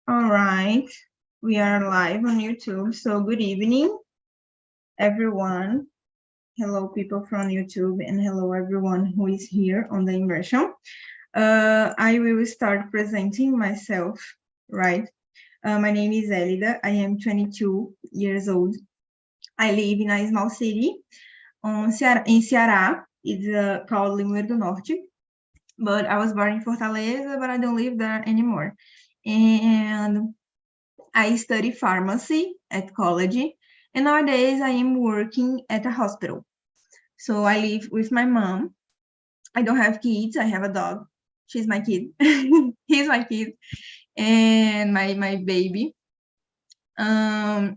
All right, we are live on YouTube, so good evening, everyone. Hello, people from YouTube, and hello, everyone who is here on the immersion. I will start presenting myself, right? My name is Elida. I am 22 years old. I live in a small city in Ceará. It's called Limoeiro do Norte. But I was born in Fortaleza, but I don't live there anymore. And I study pharmacy at college, and nowadays I am working at a hospital. So I live with my mom. I don't have kids. I have a dog. She's my kid. He's my kid, and my baby. I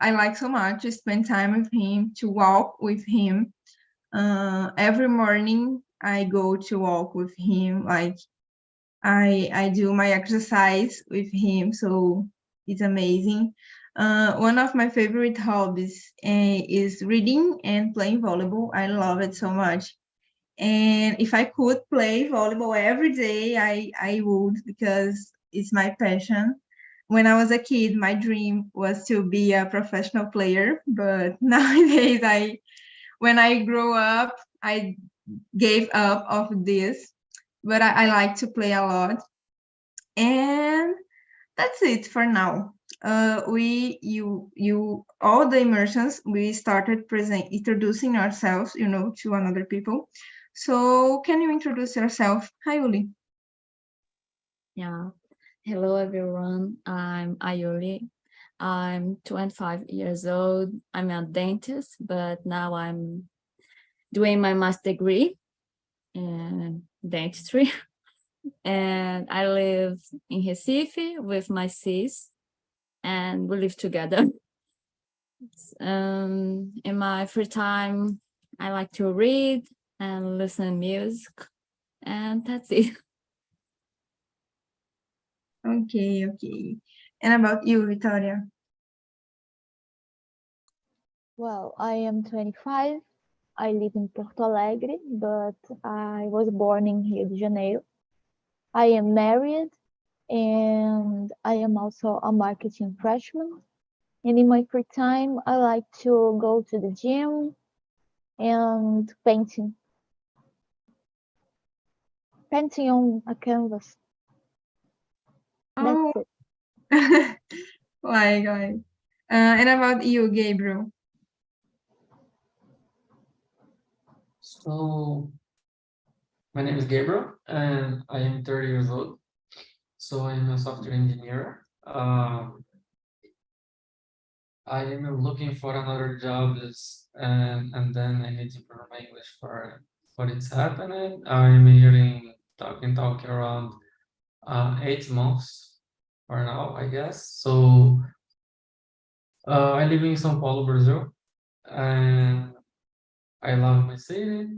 like so much to spend time with him, to walk with him. Every morning I go to walk with him. Like I do my exercise with him, so it's amazing. One of my favorite hobbies is reading and playing volleyball. I love it so much. And if I could play volleyball every day, I would, because it's my passion. When I was a kid, my dream was to be a professional player, but nowadays when I grow up, I gave up of this, but I like to play a lot. And that's it for now. All the immersions, we started introducing ourselves, to another people. So can you introduce yourself? Hi, Uli. Yeah. Hello, everyone. I'm Ayuli. I'm 25 years old. I'm a dentist, but now I'm doing my master's degree in dentistry. And I live in Recife with my sis, and we live together. In my free time, I like to read and listen to music, and that's it. Okay. And about you, Victoria? Well, I am 25. I live in Porto Alegre, but I was born in Rio de Janeiro. I am married and I am also a marketing freshman. And in my free time, I like to go to the gym and painting. Painting on a canvas. Oh, That's it. my God. And about you, Gabriel? So, my name is Gabriel, and I am 30 years old. So, I'm a software engineer. I am looking for another job, and then I need to improve my English for what it's happening. I'm here in TALKNTALK around 8 months for now, I guess. So, I live in São Paulo, Brazil, and I love my city.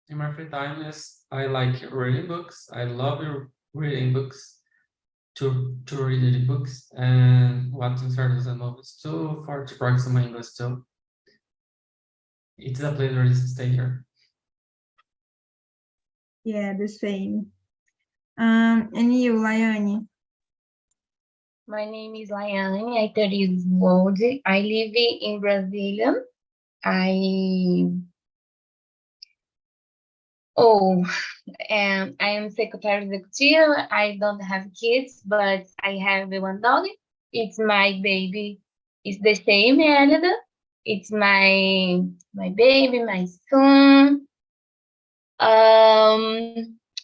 In my free time, I like reading books. I love reading books, to read books and watching series and movies too, for to practice my English too. It's a pleasure to stay here. Yeah, the same. And you, Laiane? My name is Laiane. I'm 30 years old. I live in Brasilia. I am secretary executive. I don't have kids, but I have one dog. It's my baby. It's the same, Elida. It's my baby, my son.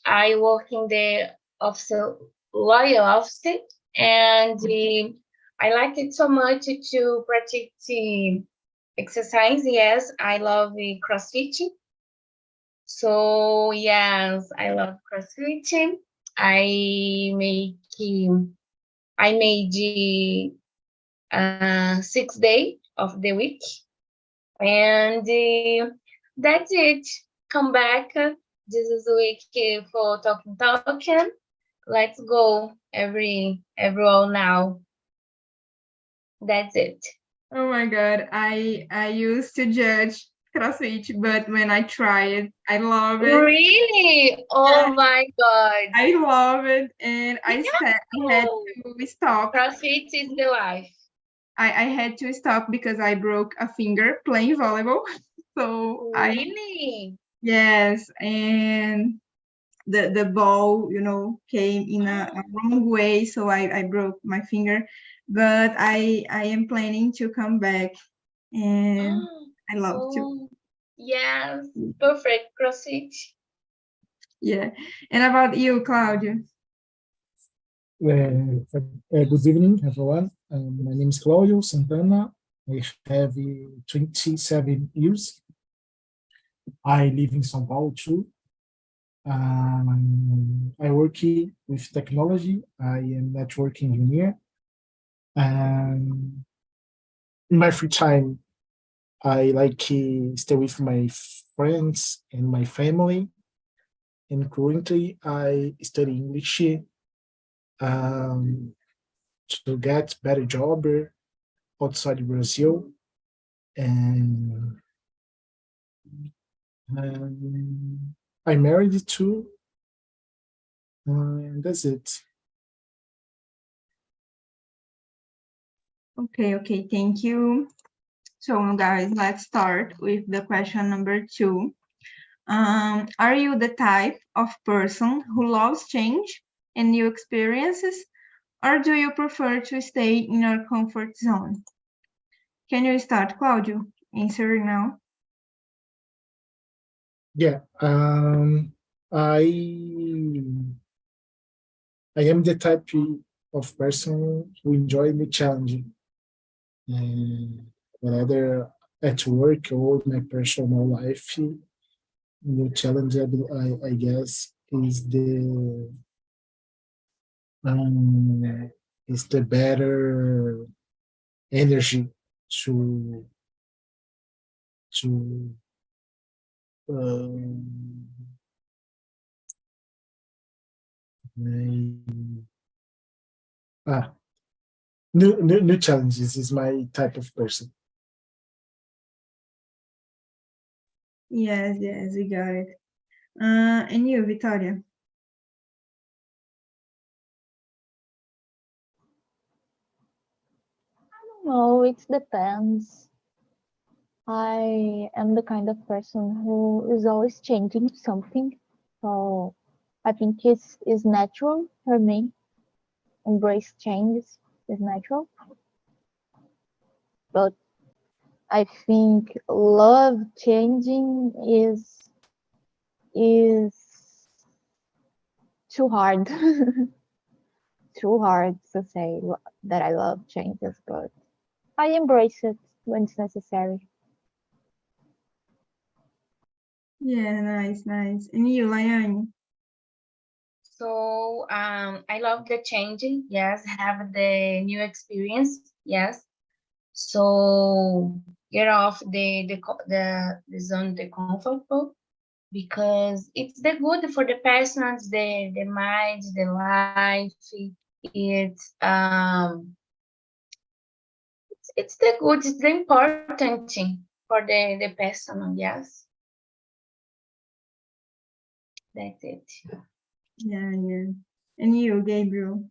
I work in the lawyer office, and I like it so much to practice exercise. Yes, I love CrossFit. So yes, I love CrossFit. I made 6 days of the week, and that's it. Come back. This is the week for talking. Let's go everyone now. That's it. Oh my God, I used to judge CrossFit, but when I try it, I love it. Really? Oh my God. I love it, and I said I had to stop. CrossFit is the life. I had to stop because I broke a finger playing volleyball. So Really? yes, and the ball, came in a wrong way, so I broke my finger. But I am planning to come back, and I love to. Oh, yes, perfect CrossFit. Yeah. And about you, Claudio? Good evening, everyone. My name is Claudio Santana. I have 27 years. I live in São Paulo too. I work with technology. I am network engineer. In my free time, I like to stay with my friends and my family. And currently, I study English to get better job outside Brazil. And I married too. And that's it. Okay, thank you. So guys, let's start with the question number 2. Are you the type of person who loves change and new experiences, or do you prefer to stay in your comfort zone? Can you start, Claudio, answering now? Yeah. I am the type of person who enjoy the challenge, whether at work or in my personal life. The challenge, I guess, is the better energy to um, new challenges is my type of person. Yes, we got it. And you, Victoria? No, it depends. I am the kind of person who is always changing something. So I think it's natural for me. Embrace changes is natural. But I think love changing is too hard. Too hard to say that I love changes, but I embrace it when it's necessary. Yeah, nice. And you, Laiane? So I love the changing. Yes, have the new experience. Yes. So get off the zone, the comfortable, because it's the good for the persons, the mind, the life. It's the good, it's the important thing for the person. Yes. That's it. Yeah. And you, Gabriel?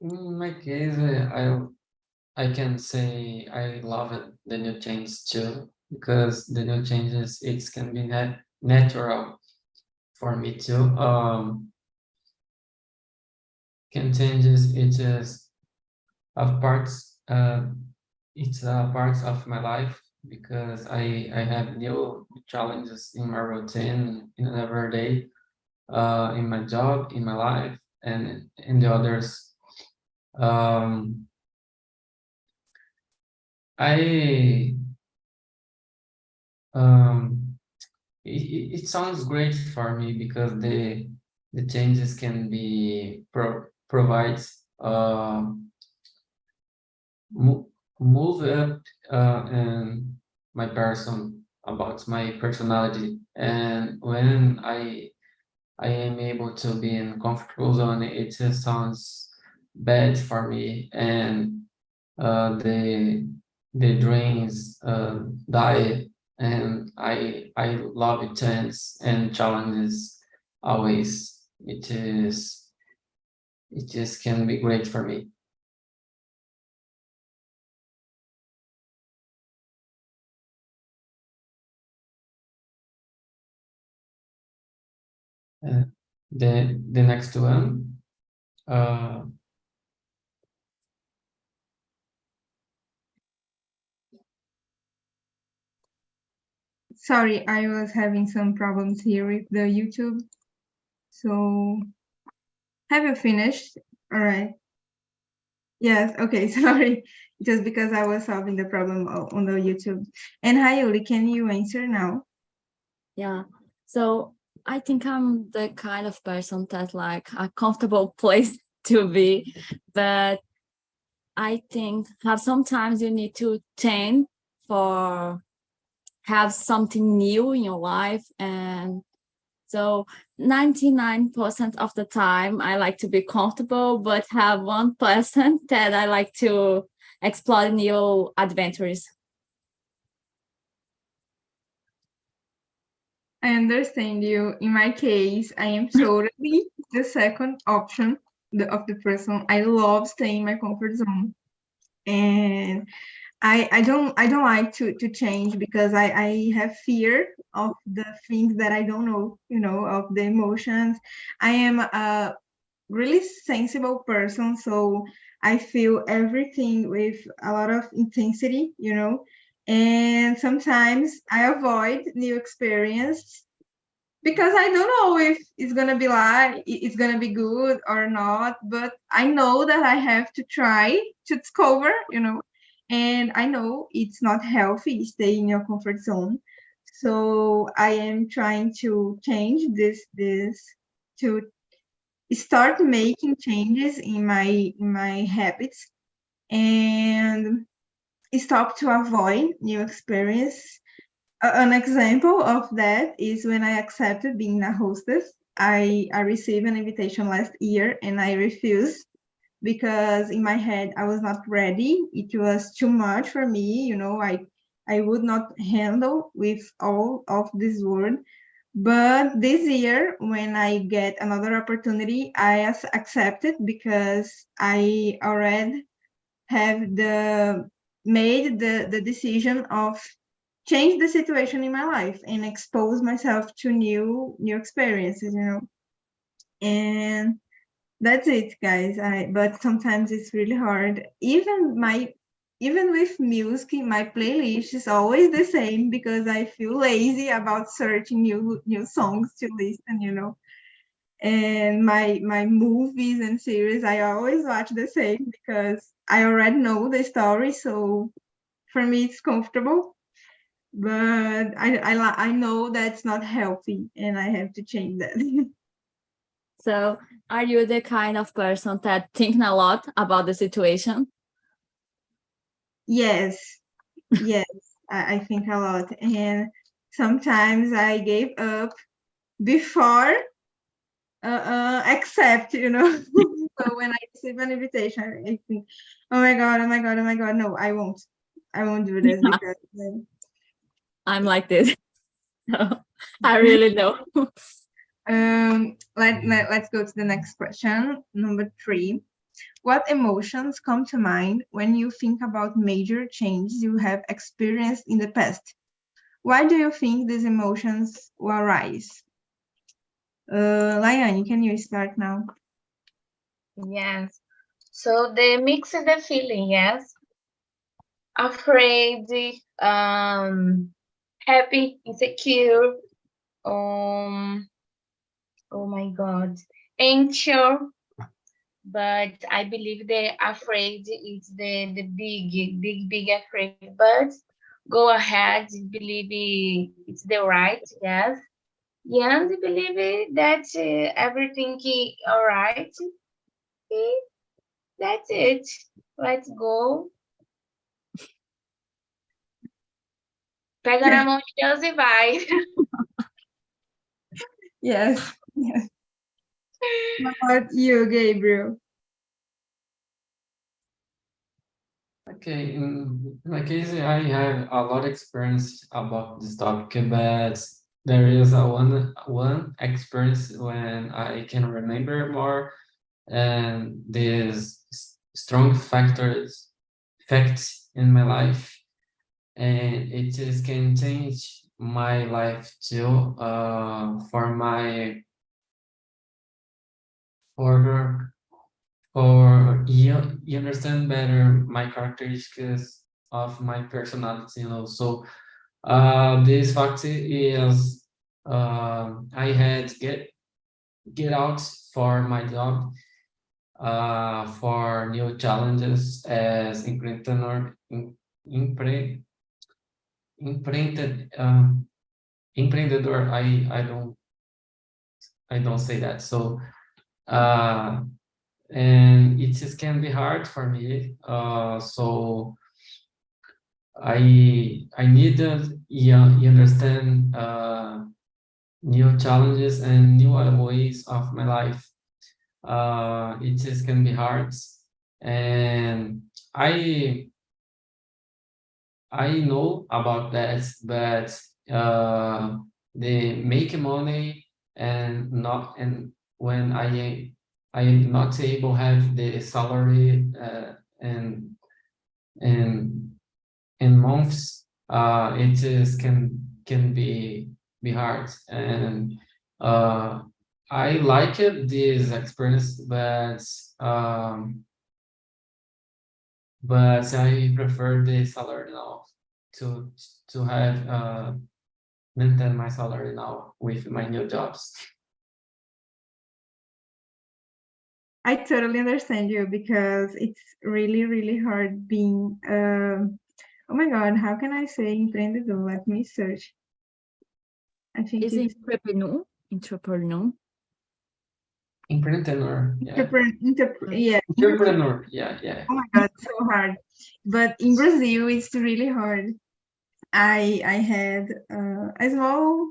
In my case, I can say I love it, the new changes too, because the new changes it can be natural for me too. Can changes it is of parts. It's parts of my life because I have new challenges in my routine in every day, in my job, in my life, and in the others. I it sounds great for me because the changes can be provides move up in my person about my personality, and when I am able to be in comfortable zone, it just sounds bad for me, and the the dreams die, and I love it chance and challenges always. It just can be great for me. The next one. Sorry, I was having some problems here with the YouTube. So, have you finished? All right. Yes, okay, sorry. Just because I was solving the problem on the YouTube. And Hayuli, can you answer now? Yeah. So I think I'm the kind of person that like a comfortable place to be, but I think have sometimes you need to change for have something new in your life. And so 99% of the time I like to be comfortable, but have 1% that I like to explore new adventures. I understand you. In my case, I am totally the second option of the person. I love staying in my comfort zone. And I don't like to change because I have fear of the things that I don't know, of the emotions. I am a really sensible person, so I feel everything with a lot of intensity, and sometimes I avoid new experience because I don't know if it's gonna be good or not, but I know that I have to try to discover, and I know it's not healthy stay in your comfort zone. So I am trying to change this to start making changes in my habits and stop to avoid new experience. An example of that is when I accepted being a hostess. I received an invitation last year and I refused because in my head I was not ready. It was too much for me, I would not handle with all of this world. But this year, when I get another opportunity, I accept it because I already have made the decision of change the situation in my life and expose myself to new experiences, and that's it, guys. But sometimes it's really hard. Even with music, my playlist is always the same because I feel lazy about searching new songs to listen. And my movies and series, I always watch the same because I already know the story. So for me, it's comfortable. But I know that's not healthy, and I have to change that. So are you the kind of person that thinking a lot about the situation? Yes, I think a lot, and sometimes I gave up before accept, So when I receive an invitation, I think, oh my god, no, I won't do this because I'm like this. So I really know. let's go to the next question, number 3. What emotions come to mind when you think about major changes you have experienced in the past? Why do you think these emotions will arise? Liane, can you start now? Yes. So the mix of the feeling, yes. Afraid, happy, insecure, oh my God, anxious. But I believe the afraid is the big afraid. But go ahead, believe it's the right, yes. Yeah, and believe that everything is all right. Eh, That's it. Let's go. Pega na mão de Deus e vai. Yes. How about you, Gabriel? Okay, in my case, I have a lot of experience about this topic, but there is a one experience when I can remember more, and these strong facts in my life, and it just can change my life too. For you understand better my characteristics of my personality, so this fact is I had get out for my job, for new challenges as empreendedor, empreended, empreendedor. I don't say that. So and it just can be hard for me. So I need you understand new challenges and new ways of my life. It just can be hard, and I know about that, but they make money and not, and when I am not able have the salary and and in months, it just can be hard, and I like it this experience, but I prefer the salary now to have maintain my salary now with my new jobs. I totally understand you because it's really, really hard being, oh my God, how can I say empreendedor? Let me search. I think Is it's entrepreneur? Entrepreneur. Entrepreneur, yeah. yeah. Entrepreneur, yeah. Oh my God, so hard. But in Brazil, it's really hard. I had a small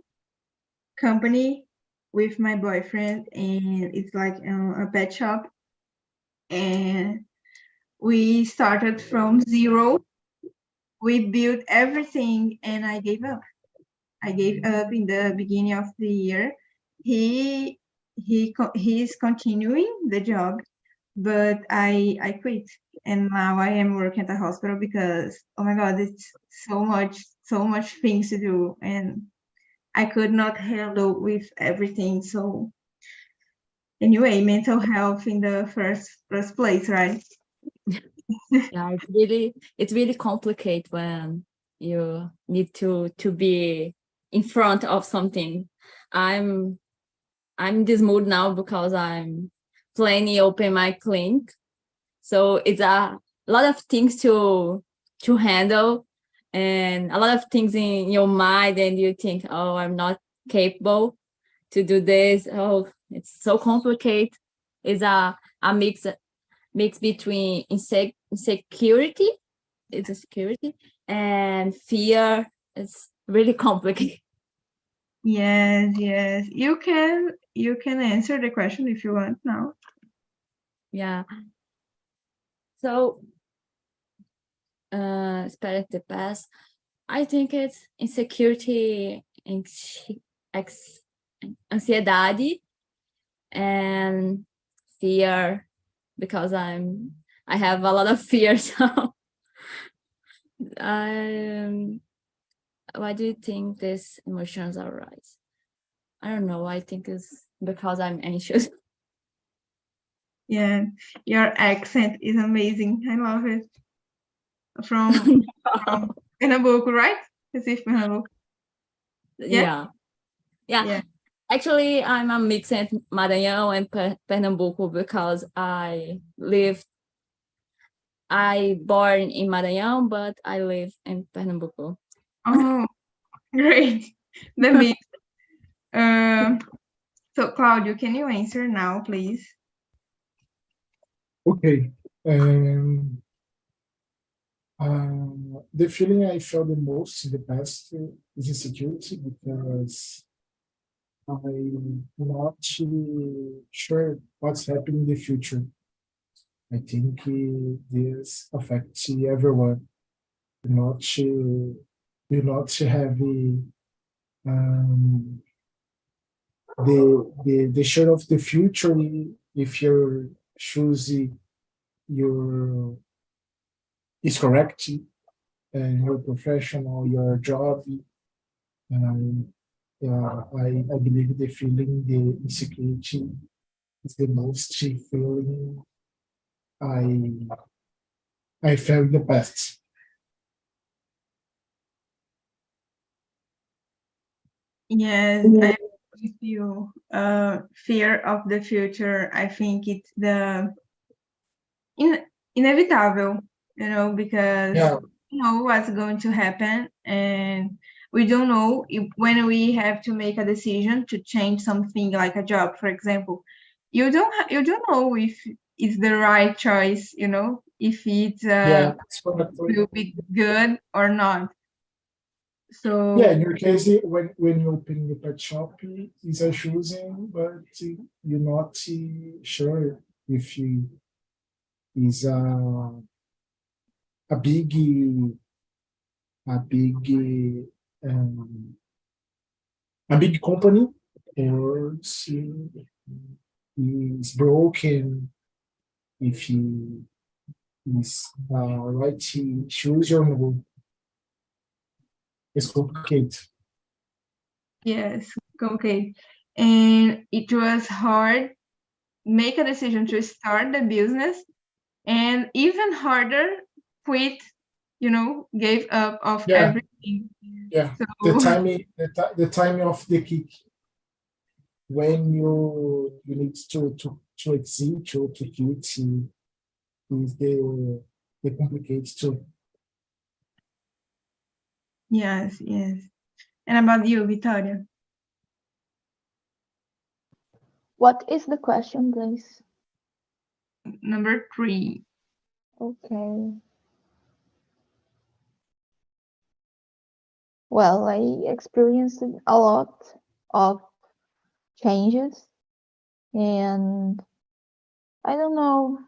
company with my boyfriend, and it's like a pet shop. And we started from zero. We built everything, and I gave up. I gave up in the beginning of the year. He's continuing the job, but I quit, and now I am working at the hospital because, oh my God, it's so much things to do, and I could not handle with everything. So anyway, mental health in the first place, right? Yeah, it's really complicated when you need to be in front of something. I'm in this mood now because I'm planning open my clinic, so it's a lot of things to handle, and a lot of things in your mind, and you think, oh, I'm not capable to do this. Oh, it's so complicated. It's a mix between insecurity, it's a security, and fear. It's really complicated. Yes. You can answer the question if you want now. Yeah. So, espera que te passe. I think it's insecurity, ansiedade, and fear, because I have a lot of fear. So, why do you think these emotions arise? I don't know. I think it's because I'm anxious. Yeah, your accent is amazing. I love it. From Pernambuco, right? Recife, Pernambuco. Yeah. Yeah. Actually, I'm a mix in Maranhão and Pernambuco because I born in Maranhão, but I live in Pernambuco. Oh, great. The mix. So Claudio, can you answer now, please? Okay. The feeling I felt the most in the past is insecurity because I'm not sure what's happening in the future. I think this affects everyone. Do not have um, the share of the future if your choose your is correct and your profession or your job. Yeah, I believe the feeling, the insecurity is the most feeling I I felt in the past. Yes, I agree with you. Fear of the future, I think it's the inevitable, because Yeah, we know what's going to happen, and we don't know if, when we have to make a decision to change something like a job, for example, you don't know if it's the right choice, if it yeah, it's correctly. will be good or not. Yeah, So in your case, when you open the pet shop, is a choosing, but you're not sure if you is a big a big um, a big company or see is broken if he is right to choose your move. It's complicated. yes, okay. And it was hard make a decision to start the business, and even harder quit, gave up of Yeah, everything. yeah. So The timing of the kick when you need to exit to quit is the complicated too. yes, yes. And about you, Victoria? What is the question, please? Number 3. Okay. Well, I experienced a lot of changes, and I don't know.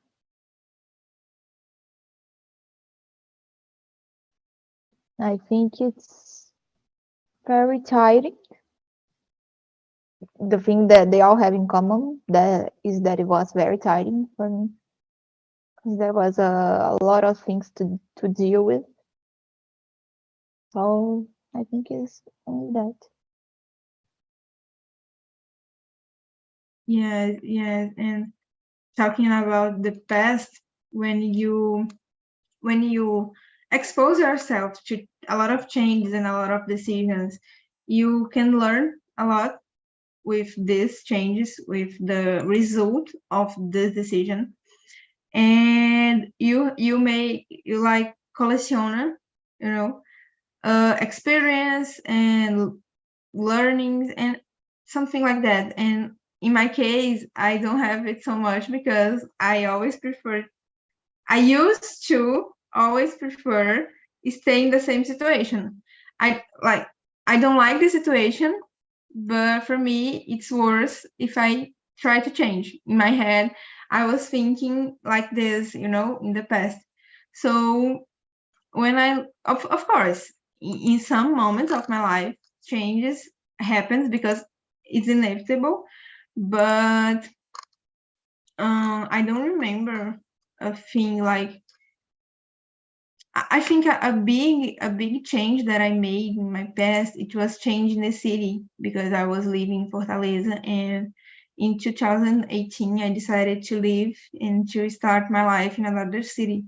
I think it's very tiring. The thing that they all have in common that is that it was very tiring for me because there was a lot of things to deal with. So I think it's only that. Yes, yes. And talking about the past, when you expose yourself to a lot of changes and a lot of decisions, you can learn a lot with these changes, with the result of this decision. And you like collecciona, experience and learnings and something like that. And in my case, I don't have it so much because I used to always prefer stay in the same situation. I like I don't like the situation, but for me it's worse if I try to change. In my head, I was thinking like this, in the past. So when of course, in some moments of my life, changes happens because it's inevitable, but I don't remember a thing like I think a big change that I made in my past, it was changing the city because I was living in Fortaleza, and in 2018 I decided to leave and to start my life in another city.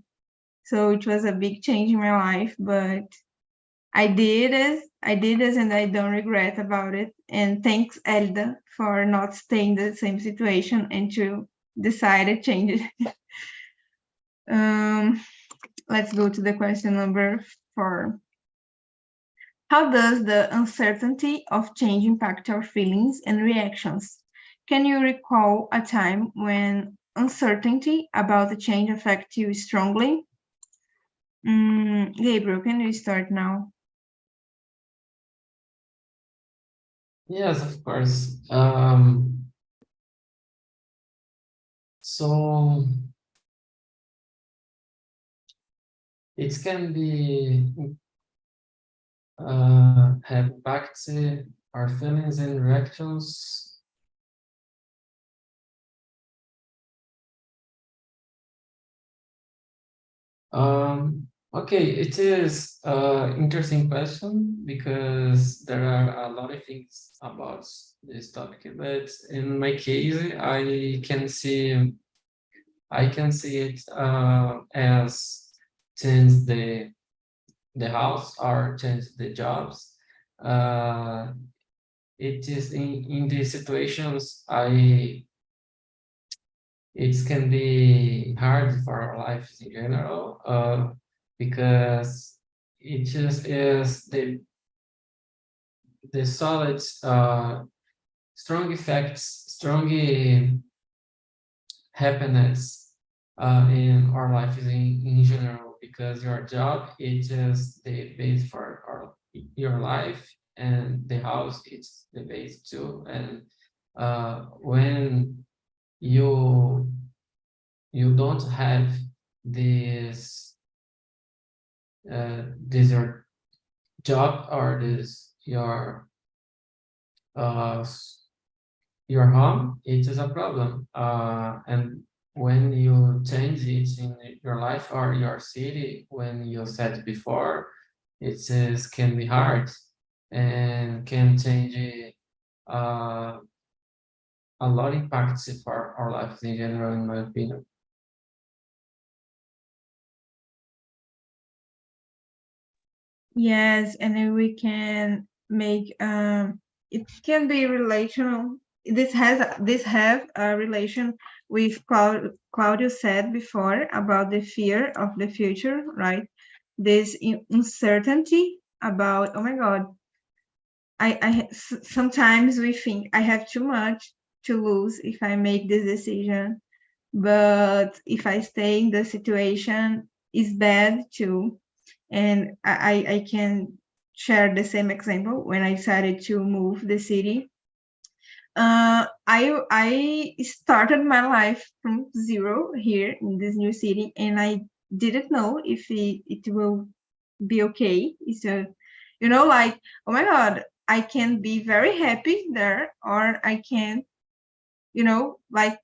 So it was a big change in my life, but I did this and I don't regret about it. And thanks Elda for not staying in the same situation and to decide to change it. Let's go to the question number 4. How does the uncertainty of change impact our feelings and reactions? Can you recall a time when uncertainty about the change affected you strongly? Gabriel, can you start now? Yes, of course. So it can be have impacted our feelings and reactions. Okay, it is an interesting question because there are a lot of things about this topic, but in my case, I can see it as change the house or change the jobs. It is in these situations it can be hard for our lives in general, because it just is the solid strong effects, strong happiness in our lives in general, because your job is just the base for your life, and the house is the base too. And when you don't have this your job or this your home, it is a problem. And when you change it in your life or your city, when you said before, can be hard and can change a lot of impacts for our lives in general, in my opinion. Yes, and then we can make it can be relational. This have a relation with Claudio said before about the fear of the future, right? This uncertainty about, oh my God, sometimes we think I have too much to lose if I make this decision, but if I stay in the situation, is bad too. And I can share the same example when I decided to move the city. I started my life from zero here in this new city, and I didn't know if it will be okay. So, like, oh my God, I can be very happy there, or I can, like,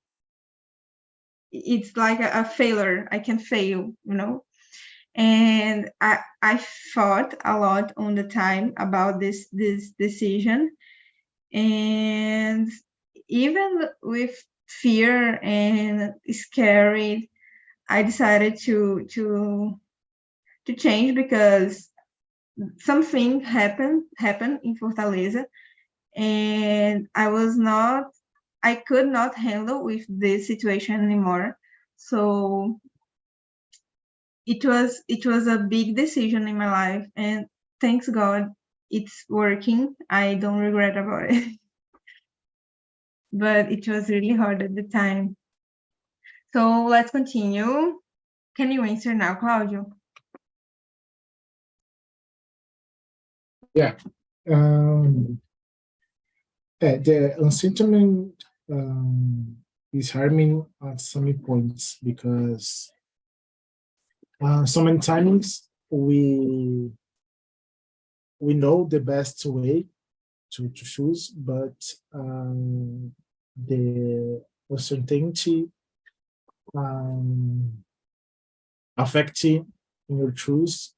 it's like a failure. I can fail, and I thought a lot on the time about this decision, and even with fear and scary, I decided to change, because something happened in Fortaleza, and I could not handle with this situation anymore. So it was a big decision in my life, and thanks God it's working. I don't regret about it. But it was really hard at the time. So let's continue. Can you answer now, Claudio? Yeah. The uncertainty is harming at some points, because so many times we know the best way to choose, but the uncertainty affecting your choice,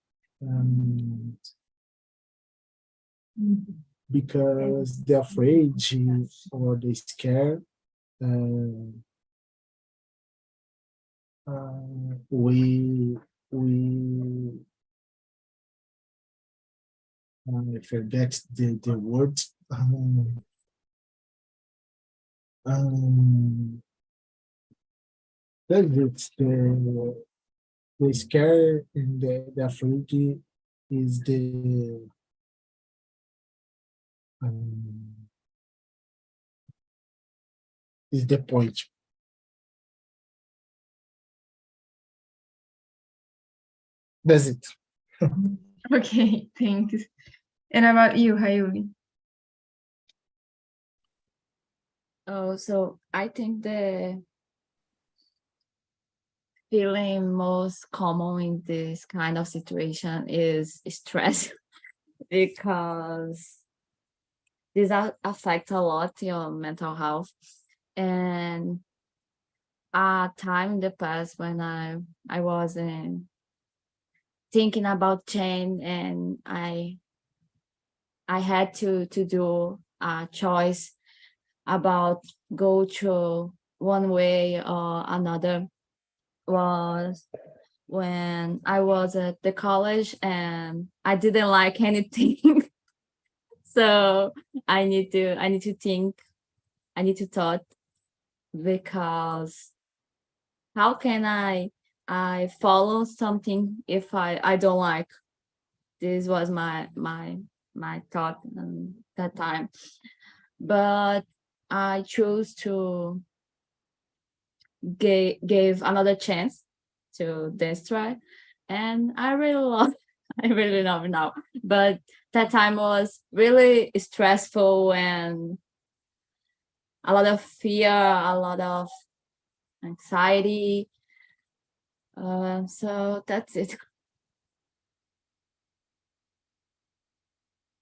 because they're afraid or they scare. We I forget the word. That's it. The scare and the afraid is the point. That's it. Okay, thanks. And about you, Hayuri? Oh, so I think the feeling most common in this kind of situation is stress because this affects a lot your mental health. And a time in the past when I was thinking about change, and I had to do a choice about go to one way or another, was when I was at the college and I didn't like anything. So I need to think, I need to thought, because how can I follow something if I don't like? This was my thought that time. But I chose to gave another chance to this try, and I really love I really love it now. But that time was really stressful and a lot of fear, a lot of anxiety. So that's it.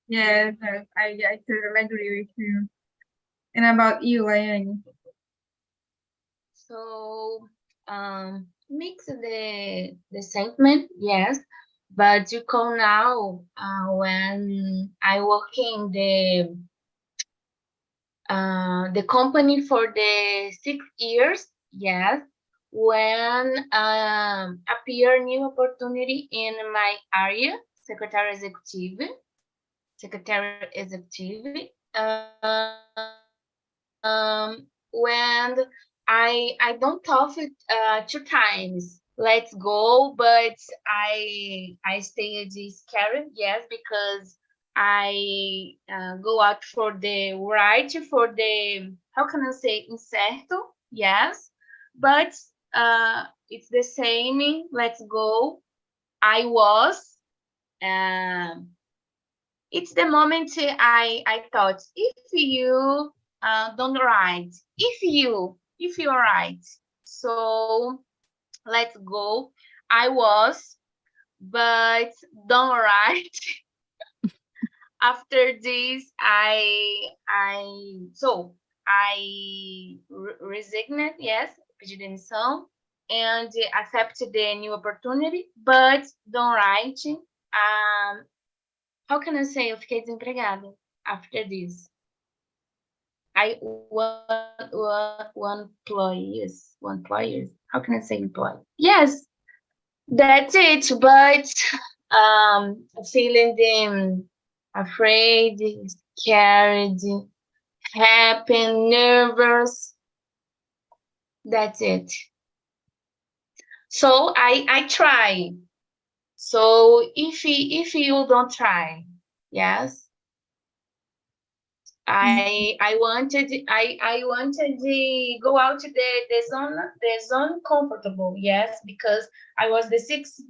Yes, I totally agree with you. And about you, Ayane? So, mix the sentiment, yes, but you call now when I work in the company for the 6 years, yes, when appear new opportunity in my area, secretary executive, when I don't talk it 2 times. Let's go, but I stay scared, yes, because I go out for the right for the, how can I say, incerto, yes, but it's the same. Let's go. I was. Um, it's the moment I thought, if you don't write, if you write, so let's go. I was, but don't write. After this, resigned, yes, pedi demissão, and accepted the new opportunity, but don't write. How can I say, eu fiquei desempregada after this? I one employees. How can I say employee? Yes, that's it. But feeling afraid, scared, happy, nervous. That's it. So I try. So if you don't try, yes, I wanted to go out to the zone comfortable, yes, because I was the 6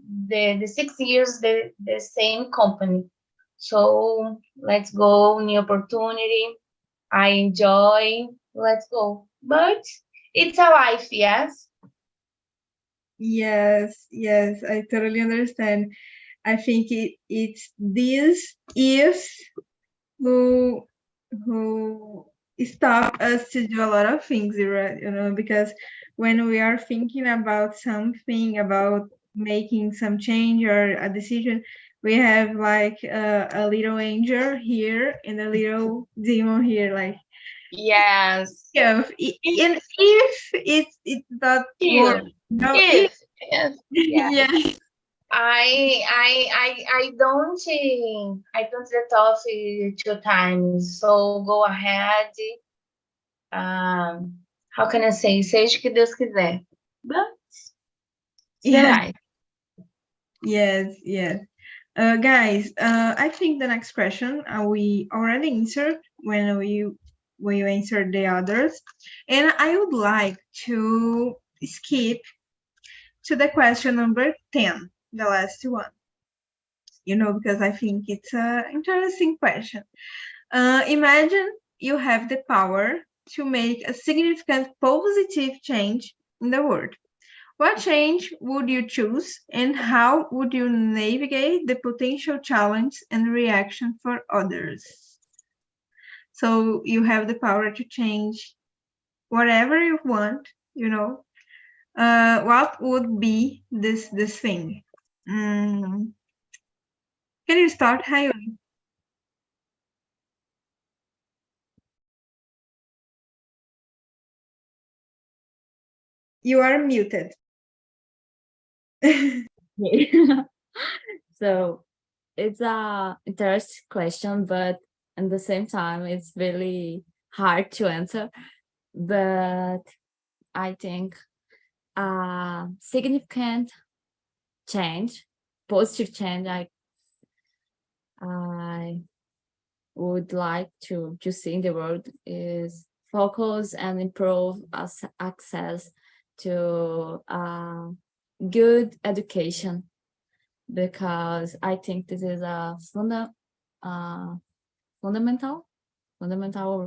years the same company. So let's go, new opportunity. I enjoy. Let's go. But it's a life, yes. Yes, I totally understand. I think it's these ifs who stop us to do a lot of things, right? Because when we are thinking about something, about making some change or a decision, we have like a little angel here and a little demon here, like, yes, and if it's not work, yes. yes. I don't let off 2 times. So go ahead. How can I say? Seja o que Deus quiser. But it's the life. Yes. Guys, I think the next question we already answered when we answered the others, and I would like to skip to the question number 10, the last one. Because I think it's an interesting question. Imagine you have the power to make a significant positive change in the world. What change would you choose, and how would you navigate the potential challenge and reaction for others? So you have the power to change whatever you want, what would be this thing? Can you start, Hayuri? You are muted. So it's a interesting question, but at the same time, it's really hard to answer. But I think a significant change, positive change, I would like to see in the world is focus and improve access to good education, because I think this is a fundamental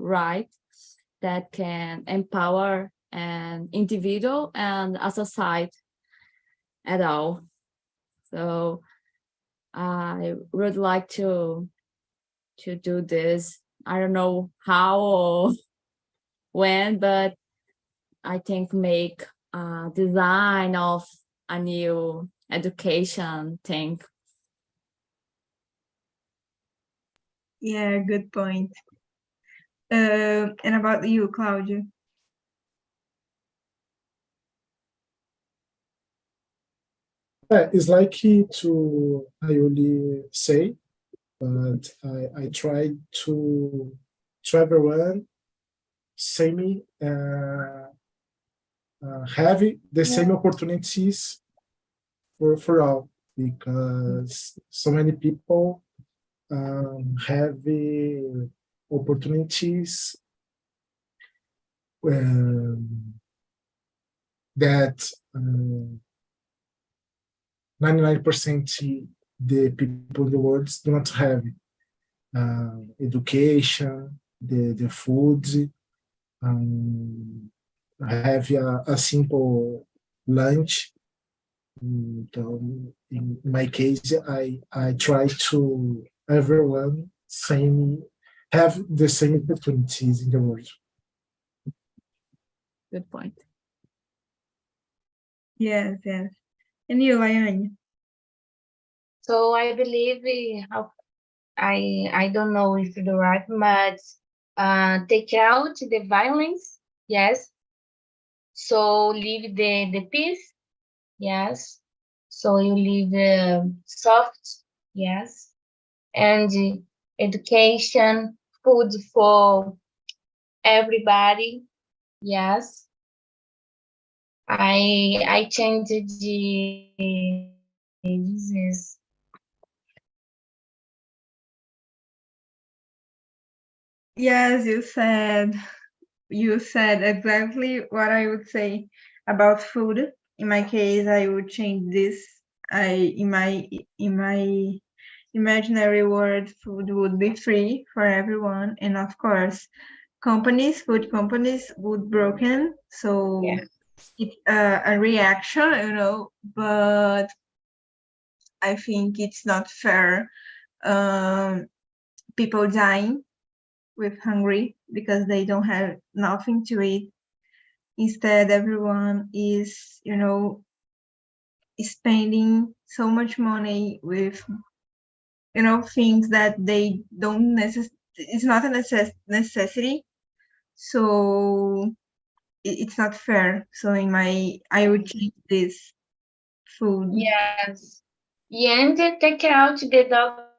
right that can empower an individual and a society at all. So I would like to do this. I don't know how or when, but I think make a design of a new education thing. Yeah, good point. And about you, Claudia? It's likely to Ayuli say, but I tried to everyone same have the same opportunities for all, because so many people have opportunities that 99% the people in the world do not have. Education, the food, have a simple lunch. In my case, I try to everyone have the same opportunities in the world. Good point. Yes. And you, Ayane? So I believe I don't know if you're right, but take out the violence, yes. So leave the peace, yes. So you leave soft, yes, and education, food for everybody, yes. I changed the this. Yes, you said exactly what I would say about food. In my case, I would change this. In my imaginary world, food would be free for everyone, and of course, food companies would broken. So Yeah. it's a reaction, but I think it's not fair. People dying with hungry because they don't have nothing to eat. Instead, everyone is, spending so much money with, things that they don't it's not a necessity. So it's not fair. So I would change this food. Yes. And take out the dogs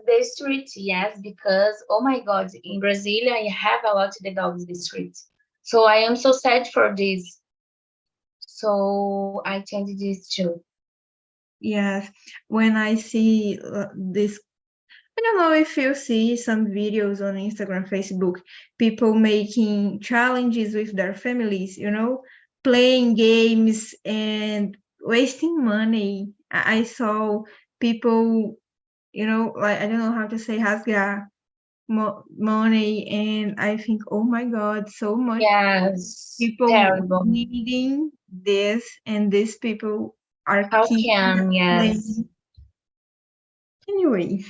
the street, yes, because oh my God, in Brazil I have a lot of the dogs in the street. So I am so sad for this. So I changed this too. Yes, when I see this, I don't know if you see some videos on Instagram, Facebook, people making challenges with their families, playing games and wasting money. I saw people, like, I don't know how to say rasgar money, and I think, oh my God, so much Yes, people terrible. needing this and these people are How key can, yes. playing. Anyway,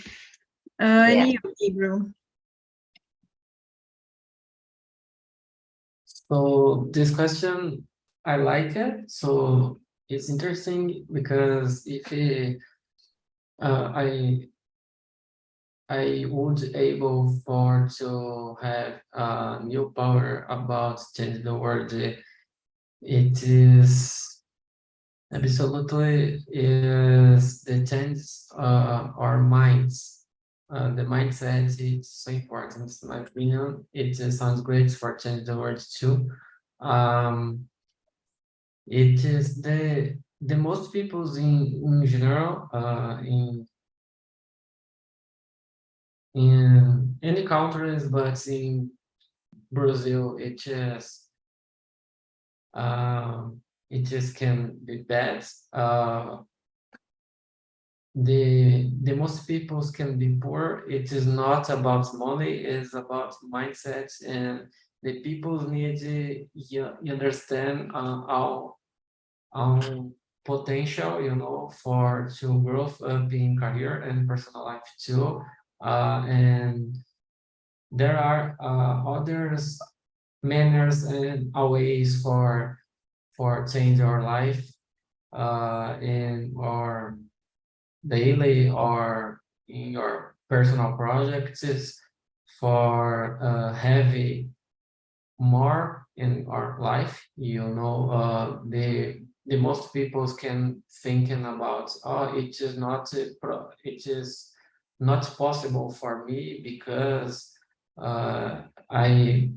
Yeah. and you, Gabriel. So this question, I like it. So it's interesting because if I would able for to have new power about change the world, it is absolutely is the change our minds. The mindset is so important. In my opinion, it sounds great for change the world too. It is the most peoples in general in any countries, but in Brazil it just can be bad. The most peoples can be poor. It is not about money, it's about mindsets, and the people need to understand our potential, for to grow up in career and personal life too. And there are others manners and ways for change our life in our daily or in your personal projects for heavy more in our life. The most people can thinking about, oh, it is not it is not possible for me because I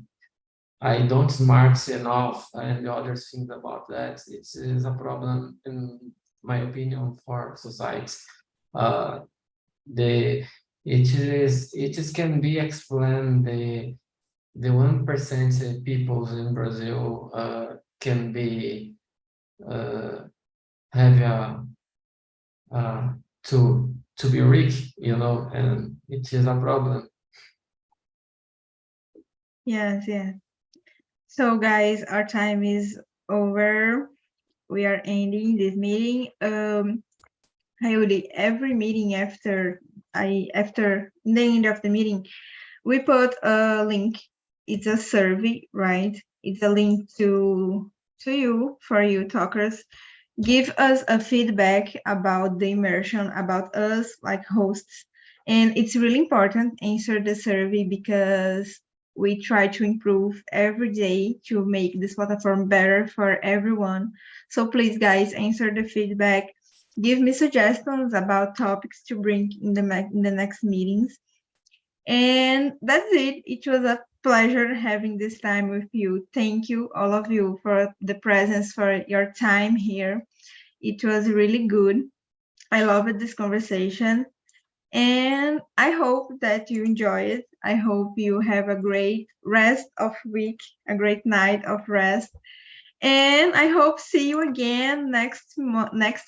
don't smart enough, and the other things about that. It is a problem, in my opinion, for society. Uh, the it is can be explained the 1% people in Brazil can be have to be rich, and it is a problem. Yes, yeah. So guys, our time is over. We are ending this meeting. Every meeting after the end of the meeting, we put a link. It's a survey, right? It's a link to you, for you talkers. Give us a feedback about the immersion, about us like hosts. And it's really important, answer the survey, because we try to improve every day to make this platform better for everyone. So please, guys, answer the feedback. Give me suggestions about topics to bring in the next meetings. And that's it. It was a pleasure having this time with you. Thank you, all of you, for the presence, for your time here. It was really good. I loved this conversation. And I hope that you enjoy it. I hope you have a great rest of week, a great night of rest. And I hope see you again next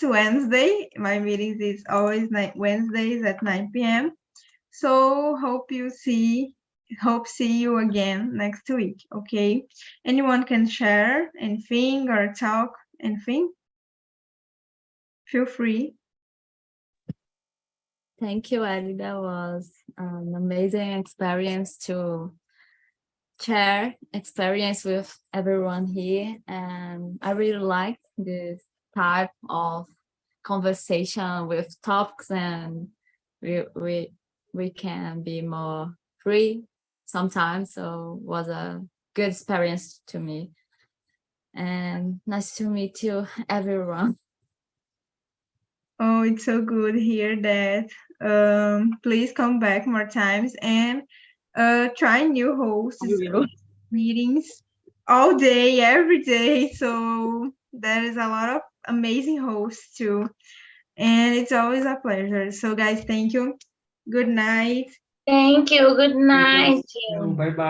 Wednesday. My meetings is always Wednesdays at 9 p.m. So hope see you again next week. Okay. Anyone can share anything or talk anything? Feel free. Thank you, Ellie. That was an amazing experience to share experience with everyone here. And I really like this type of conversation with topics, and we can be more free sometimes. So it was a good experience to me. And nice to meet you, everyone. Oh, it's so good to hear that. Please come back more times and try new hosts, meetings all day, every day. So there is a lot of amazing hosts too. And it's always a pleasure. So guys, thank you. Good night. Thank you. Good night. Bye bye.